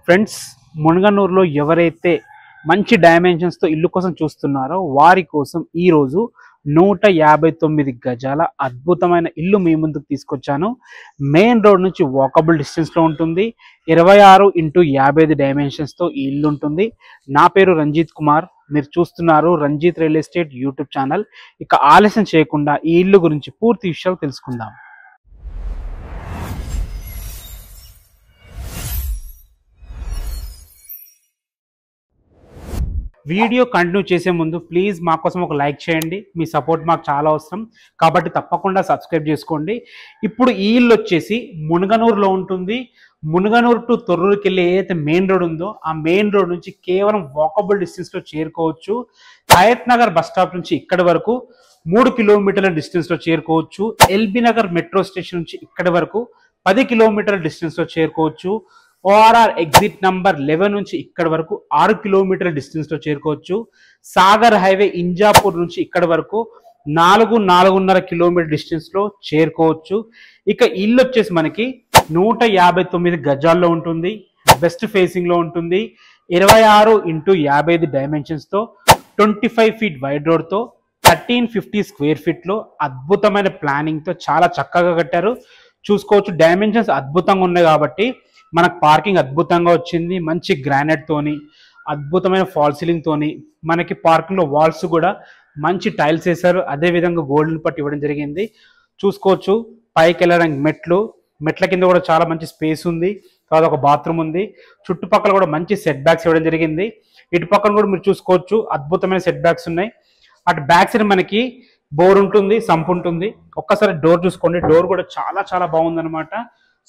Friends, మునగనూరులో ఎవరైతే మంచి డైమెన్షన్స్తో ఇల్లు కోసం చూస్తున్నారో వారి కోసం ఈరోజు 159 గజాల అద్భుతమైన ఇల్లు మీ ముందుకు తీసుకొచ్చాను. మెయిన్ రోడ్ నుంచి వాకబుల్ డిస్టెన్స్లో ఉంటుంది. 26x55 డైమెన్షన్స్తో ఈ ఇల్లు ఉంటుంది. నా పేరు రంజిత్ కుమార్. మీరు చూస్తున్నారు Ranjith real estate YouTube channel. ఇక ఆలస్యం చేయకుండా ఈ ఇల్లు గురించి పూర్తి విషయాలు తెలుసుకుందాం. వీడియో కంటిన్యూ చేసే ముందు ప్లీజ్ మా కోసం ఒక లైక్ చేయండి. మీ సపోర్ట్ మాకు చాలా అవసరం కాబట్టి తప్పకుండా సబ్స్క్రైబ్ చేసుకోండి. ఇప్పుడు ఈ ఇల్లు వచ్చేసి మునగనూరులో ఉంటుంది. మునగనూరు టు తొర్రూరుకి వెళ్ళి ఏదైతే మెయిన్ రోడ్ ఉందో ఆ మెయిన్ రోడ్ నుంచి కేవలం వాకబుల్ డిస్టెన్స్లో చేరుకోవచ్చు. హయత్ నగర్ బస్ స్టాప్ నుంచి ఇక్కడి వరకు 3 కిలోమీటర్ల డిస్టెన్స్లో చేరుకోవచ్చు. ఎల్బీ నగర్ మెట్రో స్టేషన్ నుంచి ఇక్కడి వరకు 10 కిలోమీటర్ల డిస్టెన్స్లో చేరుకోవచ్చు. ఓఆర్ఆర్ ఎగ్జిట్ నంబర్ 11 నుంచి ఇక్కడ వరకు 6 కిలోమీటర్ల డిస్టెన్స్లో చేరుకోవచ్చు. సాగర్ హైవే ఇంజాపూర్ నుంచి ఇక్కడ వరకు 4.5 కిలోమీటర్ డిస్టెన్స్లో చేరుకోవచ్చు. ఇక ఇల్లు వచ్చేసి మనకి 159 గజాల్లో ఉంటుంది. వెస్ట్ ఫేసింగ్లో ఉంటుంది. 26x55 డైమెన్షన్స్తో 25 ఫీట్ వైడ్ రోడ్తో 1350 స్క్వేర్ ఫీట్లో అద్భుతమైన ప్లానింగ్తో చాలా చక్కగా కట్టారు. చూసుకోవచ్చు, డైమెన్షన్స్ అద్భుతంగా ఉన్నాయి కాబట్టి మనకు పార్కింగ్ అద్భుతంగా వచ్చింది. మంచి గ్రానైట్ తోని అద్భుతమైన ఫాల్ సీలింగ్ తోని మనకి పార్కింగ్ లో వాల్స్ కూడా మంచి టైల్స్ వేశారు. అదే విధంగా గోల్డెన్ పట్టు ఇవ్వడం జరిగింది. చూసుకోవచ్చు, పైకి వెళ్ళడానికి మెట్ల కింద కూడా చాలా మంచి స్పేస్ ఉంది. తర్వాత ఒక బాత్రూమ్ ఉంది. చుట్టుపక్కల కూడా మంచి సెట్ బ్యాక్స్ ఇవ్వడం జరిగింది. ఇటు పక్కన కూడా మీరు చూసుకోవచ్చు, అద్భుతమైన సెట్ బ్యాక్స్ ఉన్నాయి. అటు బ్యాక్ సైడ్ మనకి బోర్ ఉంటుంది, సంప్ ఉంటుంది. ఒక్కసారి డోర్ చూసుకోండి, డోర్ కూడా చాలా చాలా బాగుందన్నమాట.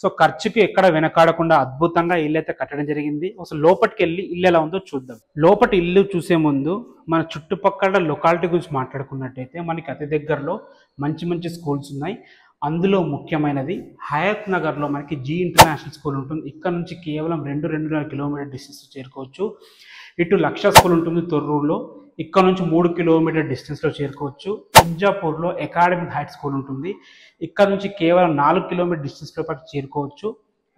సో ఖర్చుకి ఎక్కడ వెనకాడకుండా అద్భుతంగా ఇల్లు అయితే కట్టడం జరిగింది. అసలు లోపలికి వెళ్ళి ఇల్లు ఎలా ఉందో చూద్దాం. లోపటి ఇల్లు చూసే ముందు మన చుట్టుపక్కల లొకాలిటీ గురించి మాట్లాడుకున్నట్టయితే మనకి అతి దగ్గరలో మంచి మంచి స్కూల్స్ ఉన్నాయి. అందులో ముఖ్యమైనది హయత్ నగర్లో మనకి జీ ఇంటర్నేషనల్ స్కూల్ ఉంటుంది. ఇక్కడ నుంచి కేవలం 2.5 కిలోమీటర్ డిస్టెన్స్ చేరుకోవచ్చు. ఇటు లక్ష స్కూల్ ఉంటుంది తొర్రూరులో, ఇక్కడ నుంచి 3 కిలోమీటర్ డిస్టెన్స్లో చేరుకోవచ్చు. ఇంజాపూర్లో అకాడమిక్ హైట్ స్కూల్ ఉంటుంది. ఇక్కడ నుంచి కేవలం 4 కిలోమీటర్ డిస్టెన్స్లో పాటు చేరుకోవచ్చు.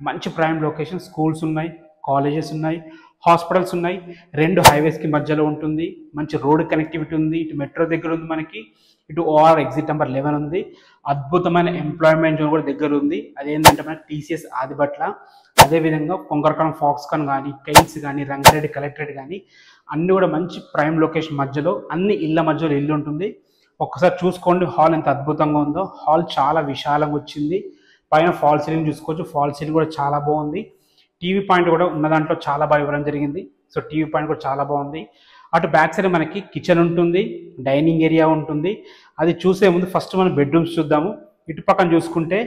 మంచి ప్రైమ్ లొకేషన్, స్కూల్స్ ఉన్నాయి, కాలేజెస్ ఉన్నాయి, హాస్పిటల్స్ ఉన్నాయి. 2 హైవేస్కి మధ్యలో ఉంటుంది. మంచి రోడ్ కనెక్టివిటీ ఉంది. ఇటు మెట్రో దగ్గర ఉంది మనకి, ఇటు ఓఆర్ ఎగ్జిట్ నెంబర్ 11 ఉంది. అద్భుతమైన ఎంప్లాయ్మెంట్ జోన్ కూడా దగ్గర ఉంది. అదేంటంటే మనకి టీసీఎస్ ఆదిబట్ల, అదేవిధంగా పొంగరకాలం ఫాక్స్కాన్ కానీ, కెయిన్స్ కానీ, రంగారెడ్డి కలెక్టరేట్ కానీ అన్ని కూడా మంచి ప్రైమ్ లొకేషన్ మధ్యలో, అన్ని ఇళ్ళ మధ్యలో ఇల్లు ఉంటుంది. ఒక్కసారి చూసుకోండి హాల్ ఎంత అద్భుతంగా ఉందో. హాల్ చాలా విశాలంగా వచ్చింది. పైన ఫాల్ సీలింగ్ చూసుకోవచ్చు, ఫాల్ సీలింగ్ కూడా చాలా బాగుంది. టీవీ పాయింట్ కూడా ఉన్న దాంట్లో చాలా బాగా ఇవ్వడం జరిగింది. సో టీవీ పాయింట్ కూడా చాలా బాగుంది. అటు బ్యాక్ సైడ్ మనకి కిచెన్ ఉంటుంది, డైనింగ్ ఏరియా ఉంటుంది. అది చూసే ముందు ఫస్ట్ మనం బెడ్రూమ్స్ చూద్దాము. ఇటు పక్కన చూసుకుంటే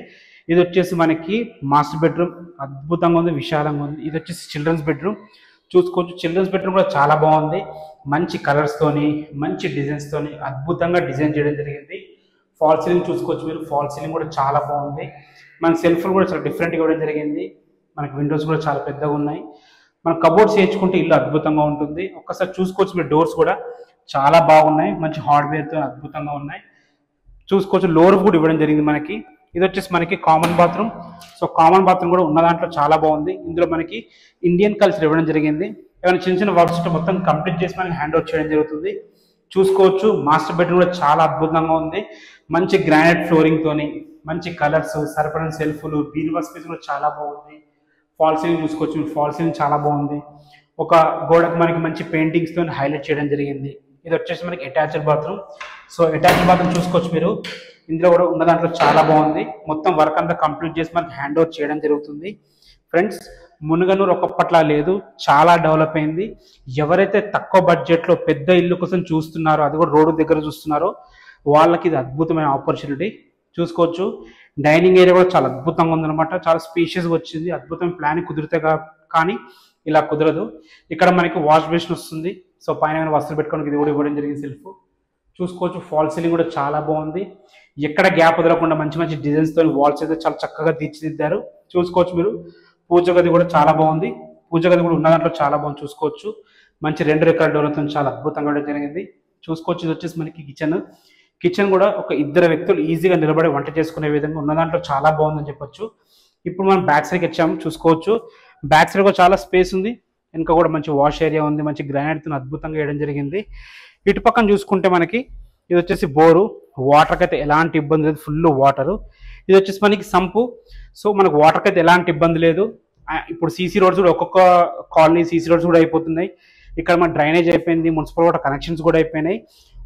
ఇది వచ్చేసి మనకి మాస్టర్ బెడ్రూమ్, అద్భుతంగా ఉంది, విశాలంగా ఉంది. ఇది వచ్చేసి చిల్డ్రన్స్ బెడ్రూమ్. చూసుకోవచ్చు, చిల్డ్రన్స్ బెడ్రూమ్ కూడా చాలా బాగుంది. మంచి కలర్స్తోని, మంచి డిజైన్స్తోని అద్భుతంగా డిజైన్ చేయడం జరిగింది. ఫాల్ సీలింగ్ చూసుకోవచ్చు మీరు, ఫాల్ సీలింగ్ కూడా చాలా బాగుంది. మన సెల్ఫ్లు కూడా చాలా డిఫరెంట్గా ఇవ్వడం జరిగింది. మనకి విండోస్ కూడా చాలా పెద్దగా ఉన్నాయి. మన కబోర్డ్స్ వేయించుకుంటే ఇల్లు అద్భుతంగా ఉంటుంది. ఒక్కసారి చూసుకోవచ్చు మీరు, డోర్స్ కూడా చాలా బాగున్నాయి, మంచి హార్డ్వేర్తో అద్భుతంగా ఉన్నాయి. చూసుకోవచ్చు, లోర్ కూడా ఇవ్వడం జరిగింది మనకి. ఇది వచ్చేసి మనకి common bathroom. So common bathroom కూడా ఉన్న దాంట్లో చాలా బాగుంది. ఇందులో మనకి ఇండియన్ కల్చర్ ఇవ్వడం జరిగింది. ఏమైనా చిన్న చిన్న వర్క్స్ మొత్తం కంప్లీట్ చేసి మనకి హ్యాండ్ ఓవర్ చేయడం జరుగుతుంది. చూసుకోవచ్చు, మాస్టర్ బెడ్రూమ్ కూడా చాలా అద్భుతంగా ఉంది. మంచి గ్రానైట్ ఫ్లోరింగ్ తోని, మంచి కలర్స్, సరిపడిన సెల్ఫ్లు, బీరువా స్పేస్ కూడా చాలా బాగుంది. ఫాల్ సీలింగ్ చూసుకోవచ్చు, ఫాల్ సీలింగ్ చాలా బాగుంది. ఒక గోడకు మనకి మంచి పెయింటింగ్స్ తో హైలైట్ చేయడం జరిగింది. ఇది వచ్చేసి మనకి attached bathroom. So attached bathroom చూసుకోవచ్చు మీరు, ఇందులో కూడా ఉన్న దాంట్లో చాలా బాగుంది. మొత్తం వర్క్ అంతా కంప్లీట్ చేసి మనకి హ్యాండ్ ఓవర్ చేయడం జరుగుతుంది. ఫ్రెండ్స్, మునగనూరు ఒకప్పట్లా లేదు, చాలా డెవలప్ అయింది. ఎవరైతే తక్కువ బడ్జెట్లో పెద్ద ఇల్లు కోసం చూస్తున్నారో, అది కూడా రోడ్డు దగ్గర చూస్తున్నారో, వాళ్ళకి ఇది అద్భుతమైన ఆపర్చునిటీ. చూసుకోవచ్చు, డైనింగ్ ఏరియా కూడా చాలా అద్భుతంగా ఉందన్నమాట. చాలా స్పేషియస్గా వచ్చింది. అద్భుతం ప్లాన్ కుదిరితే కానీ ఇలా కుదరదు. ఇక్కడ మనకి వాష్ బేసిన్ వస్తుంది. సో పైన వస్తువులు పెట్టుకోవడానికి ఇది కూడా ఇవ్వడం జరిగింది సెల్ఫ్. చూసుకోవచ్చు, ఫాల్ సీలింగ్ కూడా చాలా బాగుంది. ఎక్కడ గ్యాప్ వదలకుండా మంచి మంచి డిజైన్స్తో వాల్స్ అయితే చాలా చక్కగా తీర్చిదిద్దారు. చూసుకోవచ్చు మీరు, పూజ గది కూడా చాలా బాగుంది. పూజ గది కూడా ఉన్న దాంట్లో చాలా బాగుంది. చూసుకోవచ్చు, మంచి 2 రకాల డోర్లతో చాలా అద్భుతంగా జరిగింది. చూసుకోవచ్చు, ఇది వచ్చేసి మనకి కిచెన్ కూడా ఒక 2 వ్యక్తులు ఈజీగా నిలబడి వంట చేసుకునే విధంగా ఉన్న దాంట్లో చాలా బాగుందని చెప్పొచ్చు. ఇప్పుడు మనం బ్యాక్ సైడ్కి వచ్చాము. చూసుకోవచ్చు, బ్యాక్ సైడ్ కూడా చాలా స్పేస్ ఉంది, ఇంకా కూడా మంచి వాష్ ఏరియా ఉంది, మంచి గ్రానైట్తో అద్భుతంగా వేయడం జరిగింది. ఇటు పక్కన చూసుకుంటే మనకి ఇది వచ్చేసి బోరు, వాటర్కి అయితే ఎలాంటి ఇబ్బంది లేదు, ఫుల్ వాటరు. ఇది వచ్చేసి మనకి సంపు, సో మనకు వాటర్కి అయితే ఎలాంటి ఇబ్బంది లేదు. ఇప్పుడు సీసీ రోడ్స్ కూడా ఒక్కొక్క కాలనీ సీసీ రోడ్స్ కూడా అయిపోతున్నాయి. ఇక్కడ మన డ్రైనేజ్ అయిపోయింది, మున్సిపల్ వాటర్ కనెక్షన్స్ కూడా అయిపోయినాయి.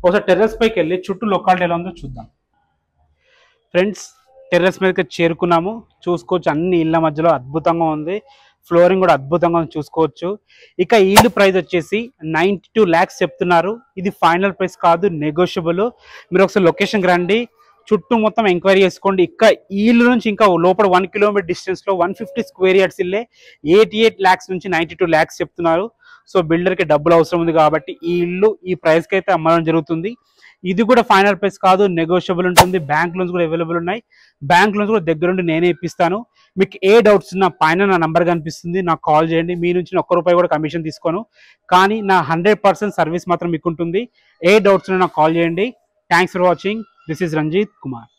ఒకసారి టెర్రస్ పైకి వెళ్ళి చుట్టూ లొకాలిటీ ఎలా ఉందో చూద్దాం. ఫ్రెండ్స్, టెర్రస్ మీదకి చేరుకున్నాము. చూసుకోవచ్చు అన్ని ఇళ్ళ మధ్యలో అద్భుతంగా ఉంది, ఫ్లోరింగ్ కూడా అద్భుతంగా ఉంది చూసుకోవచ్చు. ఇక ఈ ఇల్లు ప్రైస్ వచ్చేసి 92 lakhs చెప్తున్నారు. ఇది ఫైనల్ ప్రైస్ కాదు, నెగోషియబుల్. మీరు ఒకసారి లొకేషన్కి రండి, చుట్టూ మొత్తం ఎంక్వైరీ చేసుకోండి. ఇంకా ఈ ఇల్లు నుంచి ఇంకా లోపల 1 kilometer డిస్టెన్స్లో 150 square yards ఇల్లే 88 lakhs నుంచి 92 lakhs చెప్తున్నారు. సో బిల్డర్కి డబ్బులు అవసరం ఉంది కాబట్టి ఈ ఇల్లు ఈ ప్రైస్కి అయితే అమ్మడం జరుగుతుంది. ఇది కూడా ఫైనల్ ప్రైస్ కాదు, నెగోషియబుల్ ఉంటుంది. బ్యాంక్ లోన్స్ కూడా అవైలబుల్ ఉన్నాయి. బ్యాంక్ లోన్స్ కూడా దగ్గరుండి నేనే ఇప్పిస్తాను. మీకు ఏ డౌట్స్ ఉన్నా పైన నా నంబర్ కనిపిస్తుంది, నాకు కాల్ చేయండి. మీ నుంచి ₹1 కూడా కమిషన్ తీసుకోను, కానీ నా 100% సర్వీస్ మాత్రం మీకు ఉంటుంది. ఏ డౌట్స్ ఉన్నా నాకు కాల్ చేయండి. Thanks for watching. This is Ranjith Kumar.